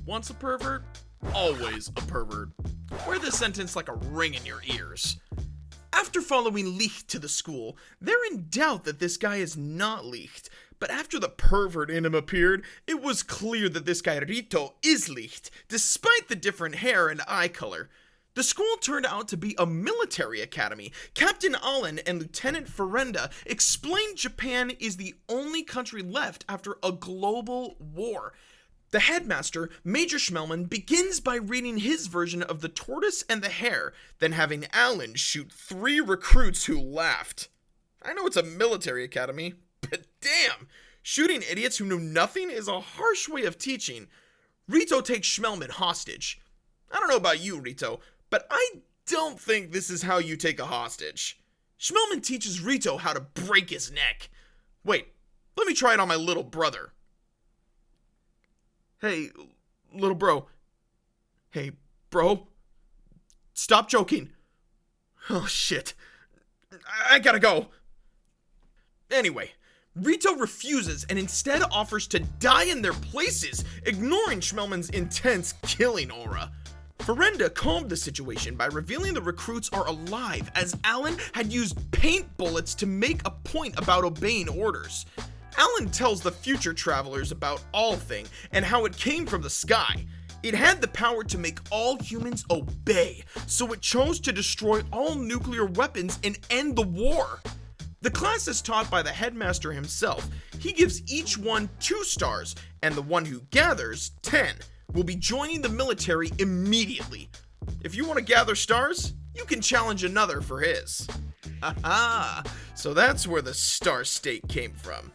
Once a pervert, always a pervert. Wear this sentence like a ring in your ears. After following Licht to the school, they're in doubt that this guy is not Licht. But after the pervert in him appeared, it was clear that this guy Rito is Licht, despite the different hair and eye color. The school turned out to be a military academy. Captain Allen and Lieutenant Ferenda explained Japan is the only country left after a global war. The headmaster, Major Schmelman, begins by reading his version of The Tortoise and the Hare, then having Allen shoot 3 recruits who laughed. I know it's a military academy, but damn, shooting idiots who know nothing is a harsh way of teaching. Rito takes Schmelman hostage. I don't know about you, Rito, but I don't think this is how you take a hostage. Schmelman teaches Rito how to break his neck. Wait, let me try it on my little brother. Hey, little bro. Hey, bro. Stop joking. Oh, shit. I gotta go. Anyway, Rito refuses and instead offers to die in their places, ignoring Schmelman's intense killing aura. Ferenda calmed the situation by revealing the recruits are alive, as Allen had used paint bullets to make a point about obeying orders. Allen tells the future travelers about All-Thing and how it came from the sky. It had the power to make all humans obey, so it chose to destroy all nuclear weapons and end the war. The class is taught by the headmaster himself. He gives each one 2 stars, and the one who gathers 10 will be joining the military immediately. If you want to gather stars, you can challenge another for his. Haha, so that's where the star state came from.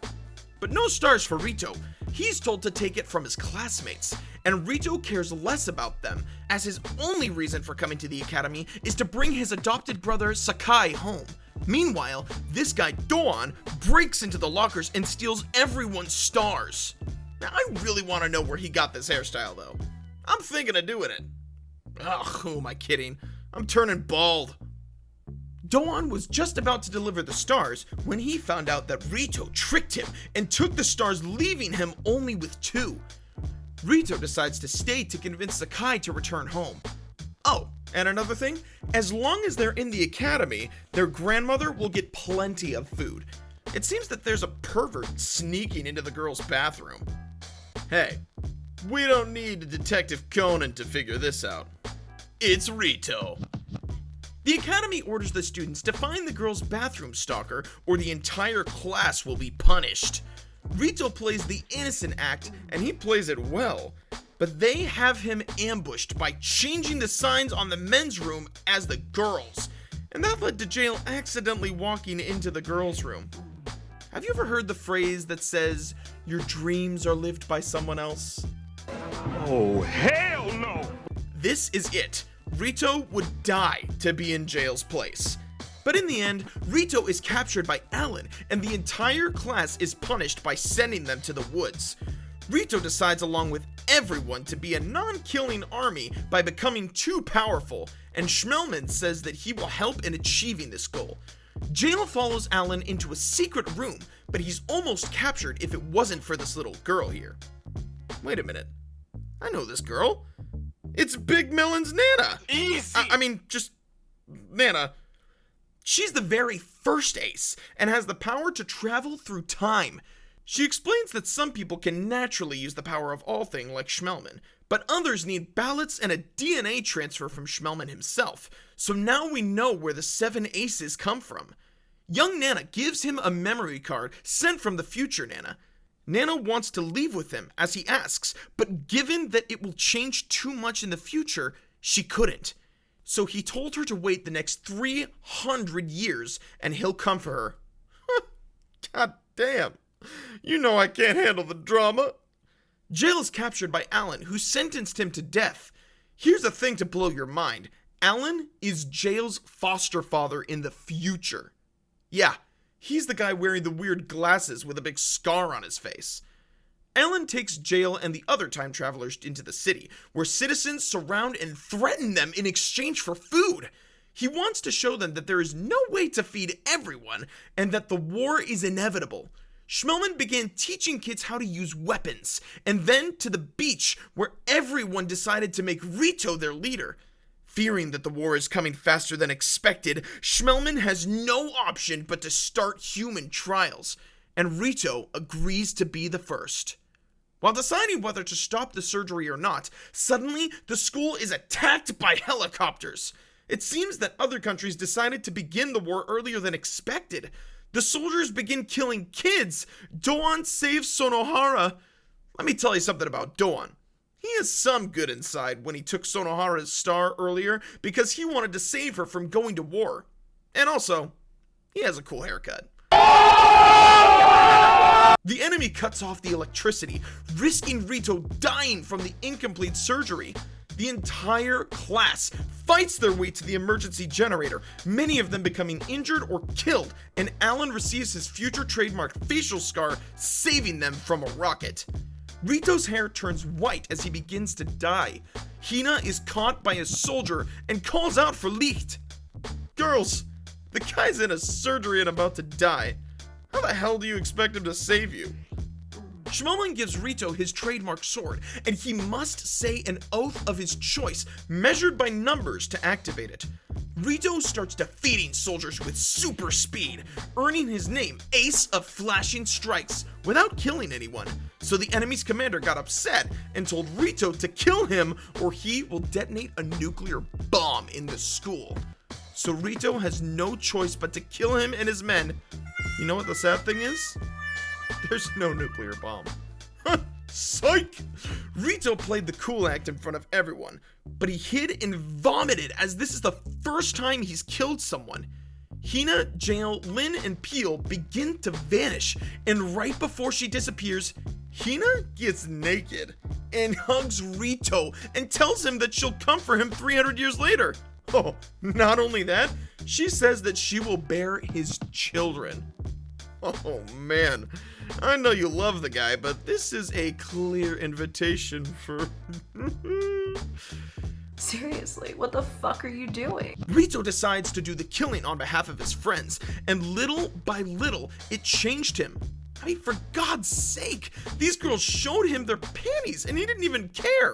But no stars for Rito. He's told to take it from his classmates, and Rito cares less about them, as his only reason for coming to the academy is to bring his adopted brother Sakai home. Meanwhile, this guy Doan breaks into the lockers and steals everyone's stars. Now, I really want to know where he got this hairstyle, though. I'm thinking of doing it. Ugh, who am I kidding? I'm turning bald. Doan was just about to deliver the stars when he found out that Rito tricked him and took the stars, leaving him only with 2. Rito decides to stay to convince Sakai to return home. Oh, and another thing, as long as they're in the academy, their grandmother will get plenty of food. It seems that there's a pervert sneaking into the girls' bathroom. Hey, we don't need Detective Conan to figure this out. It's Rito. The academy orders the students to find the girl's bathroom stalker, or the entire class will be punished. Rito plays the innocent act, and he plays it well, but they have him ambushed by changing the signs on the men's room as the girls, and that led to Jail accidentally walking into the girls' room. Have you ever heard the phrase that says, your dreams are lived by someone else? Oh, hell no! This is it. Rito would die to be in Jail's place. But in the end, Rito is captured by Allen, and the entire class is punished by sending them to the woods. Rito decides along with everyone to be a non-killing army by becoming too powerful, and Schmelman says that he will help in achieving this goal. Jail follows Allen into a secret room, but he's almost captured if it wasn't for this little girl here. Wait a minute. I know this girl. It's Big Melon's Nana. Easy. I mean, just Nana. She's the very first ace and has the power to travel through time. She explains that some people can naturally use the power of All-Thing like Schmelman, but others need ballots and a DNA transfer from Schmelman himself. So now we know where the 7 aces come from. Young Nana gives him a memory card sent from the future Nana. Nana wants to leave with him as he asks, but given that it will change too much in the future, she couldn't. So he told her to wait the next 300 years and he'll come for her. God damn. You know I can't handle the drama. Jail is captured by Allen, who sentenced him to death. Here's a thing to blow your mind. Allen is Jail's foster father in the future. Yeah, he's the guy wearing the weird glasses with a big scar on his face. Allen takes Jail and the other time travelers into the city, where citizens surround and threaten them in exchange for food. He wants to show them that there is no way to feed everyone, and that the war is inevitable. Schmelman began teaching kids how to use weapons, and then to the beach, where everyone decided to make Rito their leader. Fearing that the war is coming faster than expected, Schmelman has no option but to start human trials, and Rito agrees to be the first. While deciding whether to stop the surgery or not, suddenly the school is attacked by helicopters. It seems that other countries decided to begin the war earlier than expected. The soldiers begin killing kids. Doan saves Sonohara. Let me tell you something about Doan. He has some good inside when he took Sonohara's star earlier because he wanted to save her from going to war. And also, he has a cool haircut. The enemy cuts off the electricity, risking Rito dying from the incomplete surgery. The entire class fights their way to the emergency generator, many of them becoming injured or killed, and Alan receives his future trademark facial scar, saving them from a rocket. Rito's hair turns white as he begins to die. Hina is caught by a soldier and calls out for Licht. Girls, the guy's in a surgery and about to die. How the hell do you expect him to save you? Schmelman gives Rito his trademark sword, and he must say an oath of his choice, measured by numbers to activate it. Rito starts defeating soldiers with super speed, earning his name Ace of Flashing Strikes, without killing anyone. So the enemy's commander got upset and told Rito to kill him or he will detonate a nuclear bomb in the school. So Rito has no choice but to kill him and his men. You know what the sad thing is? There's no nuclear bomb. Psych! Rito played the cool act in front of everyone, but he hid and vomited as this is the first time he's killed someone. Hina, Jail, Lin, and Peel begin to vanish, and right before she disappears, Hina gets naked and hugs Rito and tells him that she'll come for him 300 years later. Oh, not only that, she says that she will bear his children. Oh man, I know you love the guy, but this is a clear invitation for... Seriously, what the fuck are you doing? Rito decides to do the killing on behalf of his friends, and little by little, it changed him. I mean, for God's sake, these girls showed him their panties, and he didn't even care.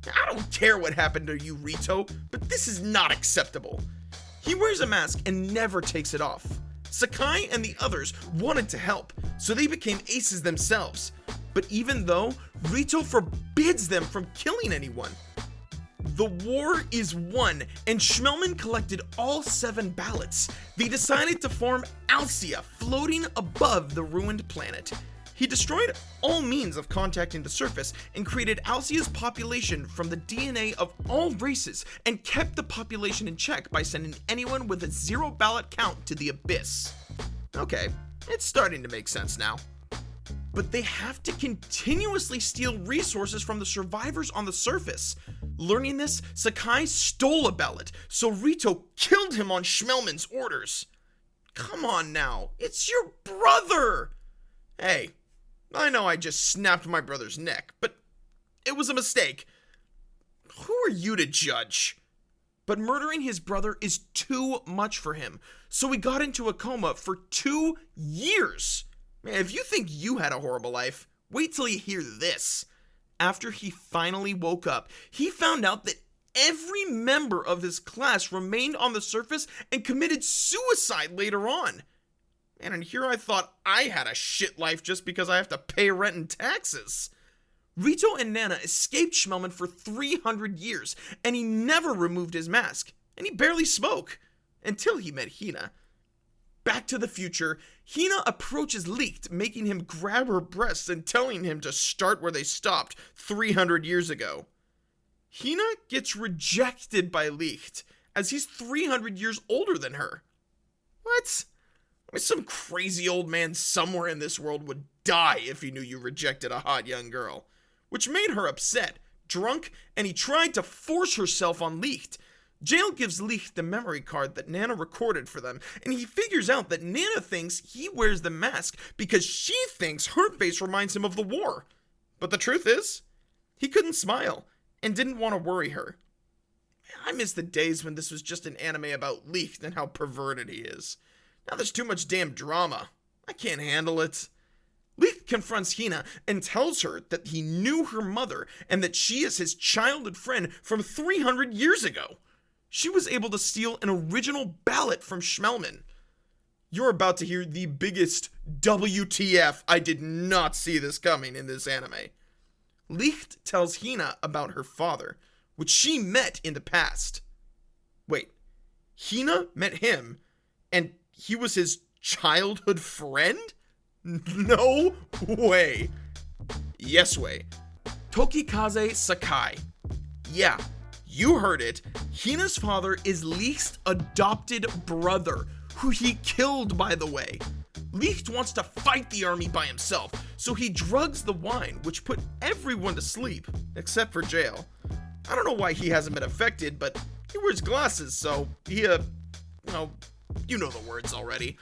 I don't care what happened to you, Rito, but this is not acceptable. He wears a mask and never takes it off. Sakai and the others wanted to help, so they became aces themselves. But even though, Rito forbids them from killing anyone. The war is won, and Schmelman collected all 7 ballots. They decided to form Alcia, floating above the ruined planet. He destroyed all means of contacting the surface and created Alcia's population from the DNA of all races and kept the population in check by sending anyone with a 0 ballot count to the abyss. Okay, it's starting to make sense now. But they have to continuously steal resources from the survivors on the surface. Learning this, Sakai stole a ballot, so Rito killed him on Schmelman's orders. Come on now, it's your brother! Hey, I know I just snapped my brother's neck, but it was a mistake. Who are you to judge? But murdering his brother is too much for him, so he got into a coma for 2 years. Man, if you think you had a horrible life, wait till you hear this. After he finally woke up, he found out that every member of his class remained on the surface and committed suicide later on. And here I thought I had a shit life just because I have to pay rent and taxes. Rito and Nana escaped Schmelman for 300 years, and he never removed his mask, and he barely spoke, until he met Hina. Back to the future, Hina approaches Licht, making him grab her breasts and telling him to start where they stopped 300 years ago. Hina gets rejected by Licht, as he's 300 years older than her. What? Some crazy old man somewhere in this world would die if he knew you rejected a hot young girl. Which made her upset, drunk, and he tried to force herself on Licht. Jail gives Licht the memory card that Nana recorded for them, and he figures out that Nana thinks he wears the mask because she thinks her face reminds him of the war. But the truth is, he couldn't smile and didn't want to worry her. I miss the days when this was just an anime about Licht and how perverted he is. Now there's too much damn drama. I can't handle it. Licht confronts Hina and tells her that he knew her mother and that she is his childhood friend from 300 years ago. She was able to steal an original ballot from Schmelman. You're about to hear the biggest WTF, I did not see this coming in this anime. Licht tells Hina about her father, which she met in the past. Wait, Hina met him, and he was his childhood friend? No way. Yes way. Tokikaze Sakai. Yeah, you heard it. Hina's father is Licht's adopted brother, who he killed, by the way. Licht wants to fight the army by himself, so he drugs the wine, which put everyone to sleep, except for Jail. I don't know why he hasn't been affected, but he wears glasses, so he, well, you know the words already.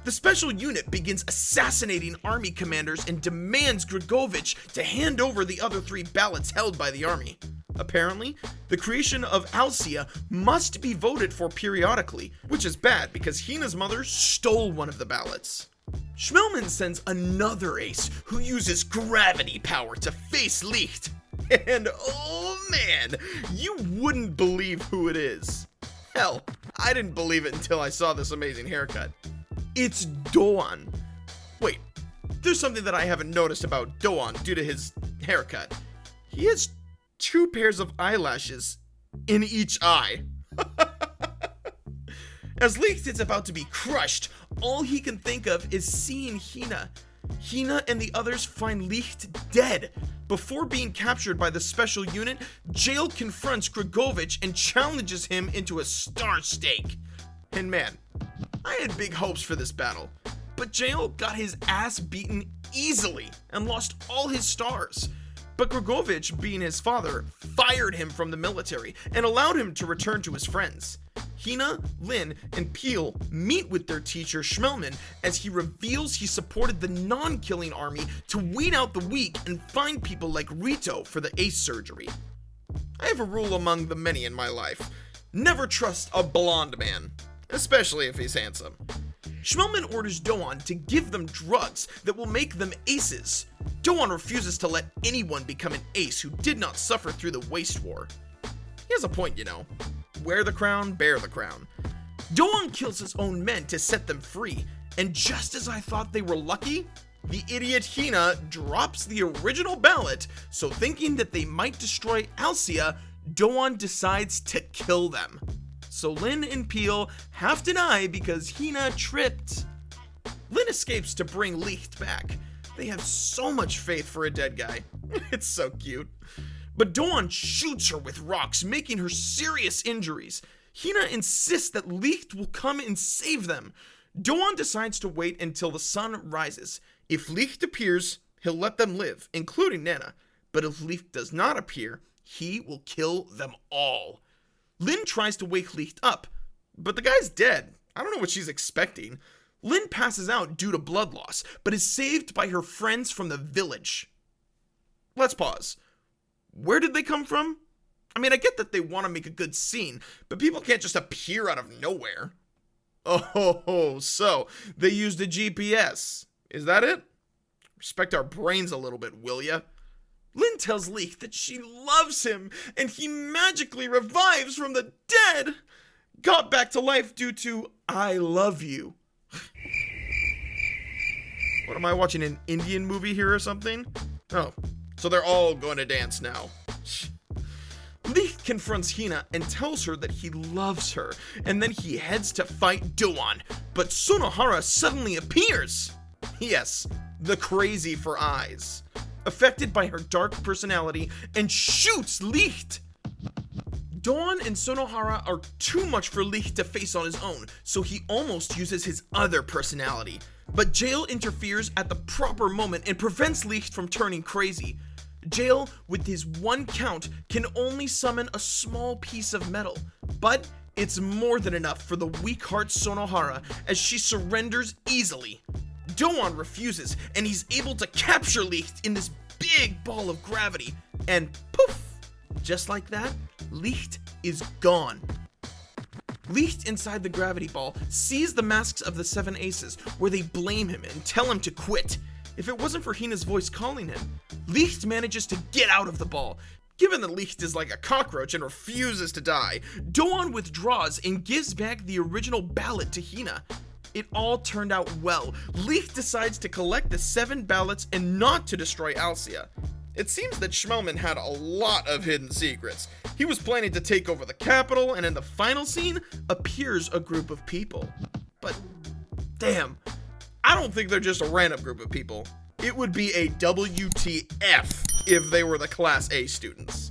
The special unit begins assassinating army commanders and demands Grigovich to hand over the other 3 ballots held by the army. Apparently, the creation of Alcia must be voted for periodically, which is bad because Hina's mother stole one of the ballots. Schmelman sends another ace who uses gravity power to face Licht. And oh man, you wouldn't believe who it is. Hell, I didn't believe it until I saw this amazing haircut. It's Doan. Wait, there's something that I haven't noticed about Doan due to his haircut. He has 2 pairs of eyelashes in each eye. As Licht is about to be crushed, all he can think of is seeing Hina. Hina and the others find Licht dead. Before being captured by the special unit, Jail confronts Grigovich and challenges him into a star stake. And man, I had big hopes for this battle, but Jail got his ass beaten easily and lost all his stars. But Grigovich, being his father, fired him from the military and allowed him to return to his friends. Hina, Lin, and Peel meet with their teacher Schmelman as he reveals he supported the non-killing army to weed out the weak and find people like Rito for the ace surgery. I have a rule among the many in my life: never trust a blonde man, especially if he's handsome. Schmelman orders Doan to give them drugs that will make them aces. Doan refuses to let anyone become an ace who did not suffer through the waste war. He has a point, you know. Wear the crown, bear the crown. Doan kills his own men to set them free, and just as I thought they were lucky, the idiot Hina drops the original ballot, so thinking that they might destroy Alcia, Doan decides to kill them. So Lin and Peel have to die because Hina tripped. Lin escapes to bring Licht back. They have so much faith for a dead guy. It's so cute. But Doan shoots her with rocks, making her serious injuries. Hina insists that Licht will come and save them. Doan decides to wait until the sun rises. If Licht appears, he'll let them live, including Nana. But if Licht does not appear, he will kill them all. Lin tries to wake Licht up, but the guy's dead. I don't know what she's expecting. Lin passes out due to blood loss, but is saved by her friends from the village. Let's pause. Where did they come from? I mean, I get that they want to make a good scene, but people can't just appear out of nowhere. Oh, so they used a GPS. Is that it? Respect our brains a little bit, will ya? Lin tells Licht that she loves him, and he magically revives from the dead. Got back to life due to I love you. What, am I watching an Indian movie here or something? Oh, so they're all going to dance now. Licht confronts Hina and tells her that he loves her, and then he heads to fight Doan, but Sonohara suddenly appears. Yes, the crazy for eyes. Affected by her dark personality, and shoots Licht. Doan and Sonohara are too much for Licht to face on his own, so he almost uses his other personality. But Jail interferes at the proper moment and prevents Licht from turning crazy. Jail, with his 1 count, can only summon a small piece of metal, but it's more than enough for the weak-heart Sonohara as she surrenders easily. Doan refuses, and he's able to capture Licht in this big ball of gravity, and poof! Just like that, Licht is gone. Licht inside the gravity ball sees the masks of the 7 aces, where they blame him and tell him to quit. if it wasn't for Hina's voice calling him. Licht manages to get out of the ball. Given that Licht is like a cockroach and refuses to die, Doan withdraws and gives back the original ballot to Hina. It all turned out well. Licht decides to collect the 7 ballots and not to destroy Alcia. It seems that Schmelman had a lot of hidden secrets. He was planning to take over the capital, and in the final scene appears a group of people. But damn, I don't think they're just a random group of people. It would be a WTF if they were the Class A students.